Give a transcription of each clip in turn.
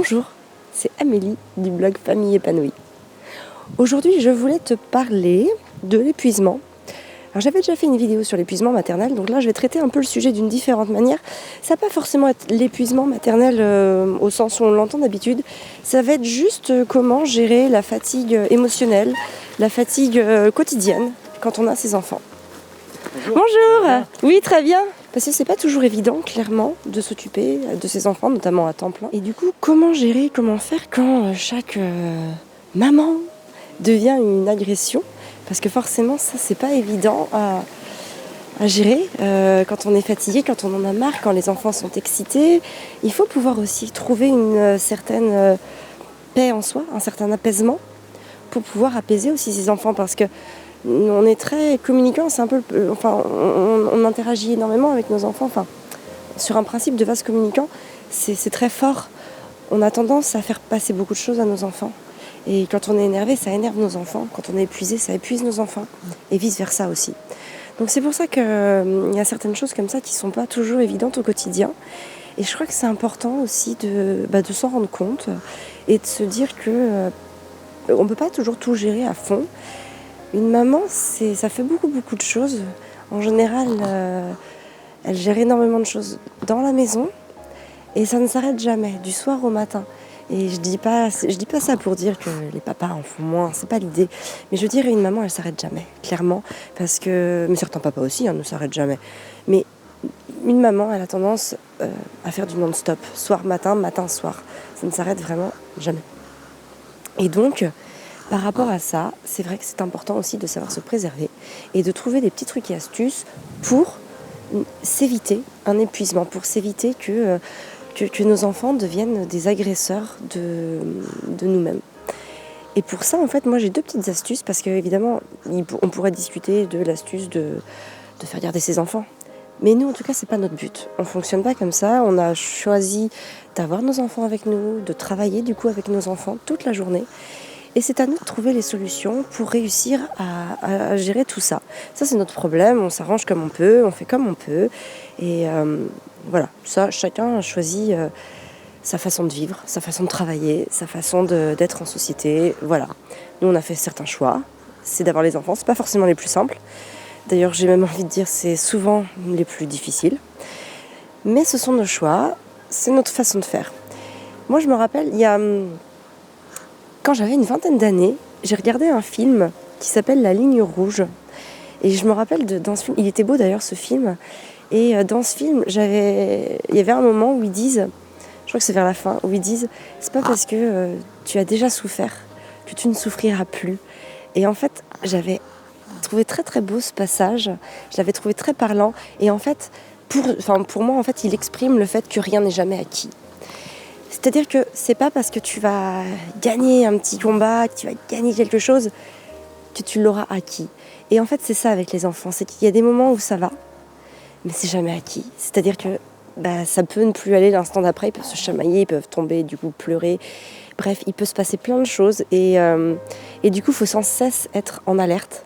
Bonjour, c'est Amélie du blog Famille Épanouie. Aujourd'hui, je voulais te parler de l'épuisement. Alors, j'avais déjà fait une vidéo sur l'épuisement maternel, donc là je vais traiter un peu le sujet d'une différente manière. Ça va pas forcément être l'épuisement maternel au sens où on l'entend d'habitude, ça va être juste comment gérer la fatigue émotionnelle, la fatigue quotidienne quand on a ses enfants. Bonjour. Oui, très bien. Parce que c'est pas toujours évident, clairement, de s'occuper de ses enfants, notamment à temps plein. Et du coup, comment gérer, comment faire quand chaque maman devient une agression? Parce que forcément, ça, c'est pas évident à gérer. Quand on est fatigué, quand on en a marre, quand les enfants sont excités, il faut pouvoir aussi trouver une certaine paix en soi, un certain apaisement, pour pouvoir apaiser aussi ses enfants. Parce que on est très communicants, c'est un peu, on interagit énormément avec nos enfants. Sur un principe de vase communicant, c'est très fort. On a tendance à faire passer beaucoup de choses à nos enfants. Et quand on est énervé, ça énerve nos enfants. Quand on est épuisé, ça épuise nos enfants. Et vice versa aussi. Donc c'est pour ça qu'il y a certaines choses comme ça qui ne sont pas toujours évidentes au quotidien. Et je crois que c'est important aussi de s'en rendre compte et de se dire que on ne peut pas toujours tout gérer à fond. Une maman, ça fait beaucoup de choses. En général, elle gère énormément de choses dans la maison et ça ne s'arrête jamais, du soir au matin. Et je dis pas ça pour dire que les papas en font moins, c'est pas l'idée. Mais je dirais une maman, elle s'arrête jamais, clairement, parce que mais certains papas aussi ne s'arrêtent jamais. Mais une maman, elle a tendance à faire du non-stop, soir matin, matin soir. Ça ne s'arrête vraiment jamais. Et donc, par rapport à ça, c'est vrai que c'est important aussi de savoir se préserver et de trouver des petits trucs et astuces pour s'éviter un épuisement, pour s'éviter que nos enfants deviennent des agresseurs de nous-mêmes. Et pour ça, en fait, moi j'ai deux petites astuces parce qu'évidemment, on pourrait discuter de l'astuce de faire garder ses enfants. Mais nous, en tout cas, c'est pas notre but. On fonctionne pas comme ça. On a choisi d'avoir nos enfants avec nous, de travailler du coup avec nos enfants toute la journée. Et c'est à nous de trouver les solutions pour réussir à gérer tout ça. Ça, c'est notre problème. On s'arrange comme on peut, on fait comme on peut. Et voilà, ça, chacun a choisi sa façon de vivre, sa façon de travailler, sa façon d'être en société. Voilà. Nous, on a fait certains choix. C'est d'avoir les enfants. C'est pas forcément les plus simples. D'ailleurs, j'ai même envie de dire c'est souvent les plus difficiles. Mais ce sont nos choix. C'est notre façon de faire. Moi, je me rappelle, quand j'avais une vingtaine d'années, j'ai regardé un film qui s'appelle La Ligne Rouge. Et je me rappelle dans ce film, il était beau d'ailleurs ce film. Et dans ce film, il y avait un moment où ils disent, je crois que c'est vers la fin, où ils disent « c'est pas parce que tu as déjà souffert que tu ne souffriras plus ». Et en fait, j'avais trouvé très très beau ce passage, je l'avais trouvé très parlant. Et en fait, pour moi, en fait, il exprime le fait que rien n'est jamais acquis. C'est-à-dire que c'est pas parce que tu vas gagner un petit combat, que tu vas gagner quelque chose, que tu l'auras acquis. Et en fait, c'est ça avec les enfants, c'est qu'il y a des moments où ça va, mais c'est jamais acquis. C'est-à-dire que ça peut ne plus aller l'instant d'après, ils peuvent se chamailler, ils peuvent tomber, du coup pleurer. Bref, il peut se passer plein de choses et du coup, il faut sans cesse être en alerte,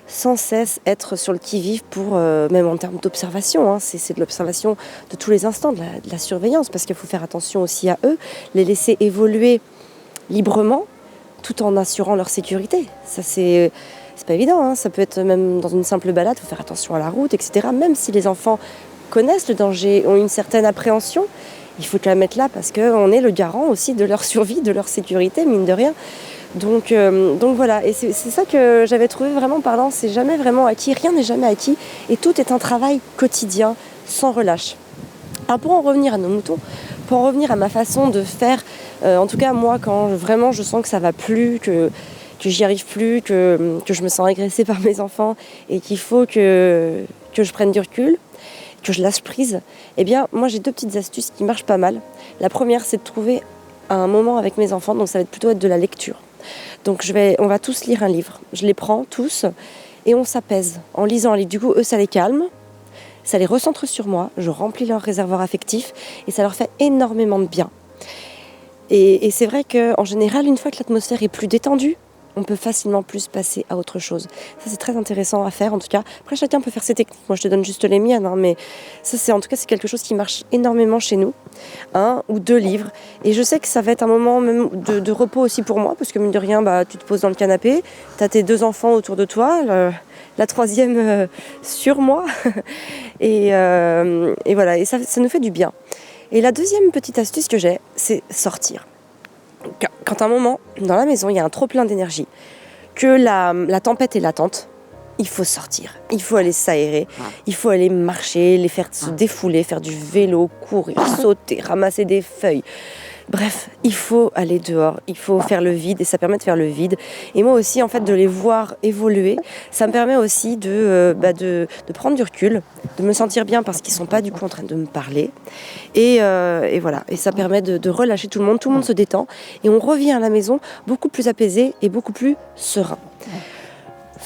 sans cesse être sur le qui-vive pour, même en termes d'observation, hein, c'est de l'observation de tous les instants, de la surveillance, parce qu'il faut faire attention aussi à eux, les laisser évoluer librement, tout en assurant leur sécurité. Ça, c'est pas évident, hein, ça peut être même dans une simple balade, il faut faire attention à la route, etc. Même si les enfants connaissent le danger, ont une certaine appréhension, il faut la mettre là parce qu'on est le garant aussi de leur survie, de leur sécurité, mine de rien. Donc voilà, et c'est ça que j'avais trouvé vraiment parlant, c'est jamais vraiment acquis, rien n'est jamais acquis, et tout est un travail quotidien, sans relâche. Alors pour en revenir à nos moutons, pour en revenir à ma façon de faire, en tout cas moi quand vraiment je sens que ça va plus, que j'y arrive plus, que je me sens agressée par mes enfants, et qu'il faut que je prenne du recul, que je lâche prise, eh bien moi j'ai deux petites astuces qui marchent pas mal. La première, c'est de trouver un moment avec mes enfants, donc ça va plutôt être de la lecture. Donc on va tous lire un livre. Je les prends tous et on s'apaise en lisant un livre. Du coup, eux, ça les calme, ça les recentre sur moi, je remplis leur réservoir affectif et ça leur fait énormément de bien. Et c'est vrai qu'en général, une fois que l'atmosphère est plus détendue, on peut facilement plus passer à autre chose. Ça, c'est très intéressant à faire, en tout cas. Après, chacun peut faire ses techniques. Moi, je te donne juste les miennes, hein, mais ça, c'est quelque chose qui marche énormément chez nous. 1 ou 2 livres. Et je sais que ça va être un moment même de repos aussi pour moi, parce que mine de rien, tu te poses dans le canapé, tu as tes 2 enfants autour de toi, la 3e sur moi. et voilà, et ça nous fait du bien. Et la 2e petite astuce que j'ai, c'est sortir. Quand à un moment, dans la maison, il y a un trop plein d'énergie, que la tempête est latente, il faut sortir, il faut aller s'aérer, il faut aller marcher, les faire se défouler, faire du vélo, courir, sauter, ramasser des feuilles. Bref, il faut aller dehors, il faut faire le vide et ça permet de faire le vide. Et moi aussi, en fait, de les voir évoluer, ça me permet aussi de prendre du recul, de me sentir bien parce qu'ils ne sont pas du coup en train de me parler. Et voilà, et ça permet de relâcher tout le monde se détend et on revient à la maison beaucoup plus apaisé et beaucoup plus serein.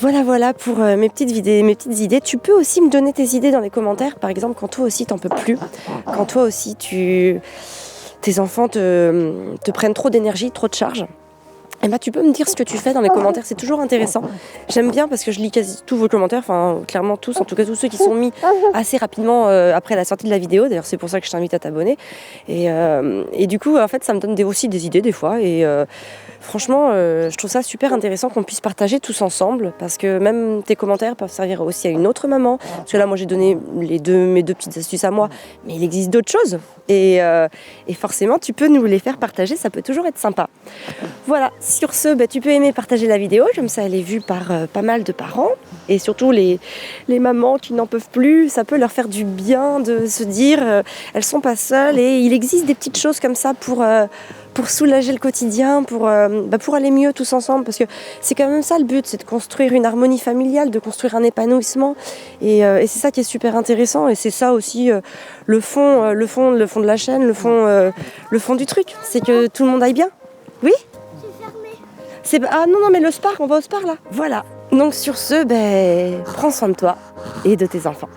Voilà pour mes petites idées. Tu peux aussi me donner tes idées dans les commentaires, par exemple quand toi aussi t'en peux plus, quand toi aussi tes enfants te prennent trop d'énergie, trop de charge. Et tu peux me dire ce que tu fais dans les commentaires, c'est toujours intéressant. J'aime bien parce que je lis quasi tous vos commentaires, enfin clairement tous, en tout cas tous ceux qui sont mis assez rapidement après la sortie de la vidéo. D'ailleurs c'est pour ça que je t'invite à t'abonner. Et du coup en fait ça me donne aussi des idées des fois. Et franchement je trouve ça super intéressant qu'on puisse partager tous ensemble, parce que même tes commentaires peuvent servir aussi à une autre maman. Parce que là moi j'ai donné mes deux petites astuces à moi, mais il existe d'autres choses. Et forcément tu peux nous les faire partager, ça peut toujours être sympa. Voilà, sur ce, tu peux aimer partager la vidéo, comme ça elle est vue par pas mal de parents. Et surtout les mamans qui n'en peuvent plus, ça peut leur faire du bien de se dire elles sont pas seules. Et il existe des petites choses comme ça pour soulager le quotidien, pour aller mieux tous ensemble. Parce que c'est quand même ça le but, c'est de construire une harmonie familiale, de construire un épanouissement. Et c'est ça qui est super intéressant. Et c'est ça aussi le fond de la chaîne, le fond du truc. C'est que tout le monde aille bien. Oui ? Ah non, mais le Spar, on va au Spar là. Voilà. Donc sur ce, prends soin de toi et de tes enfants.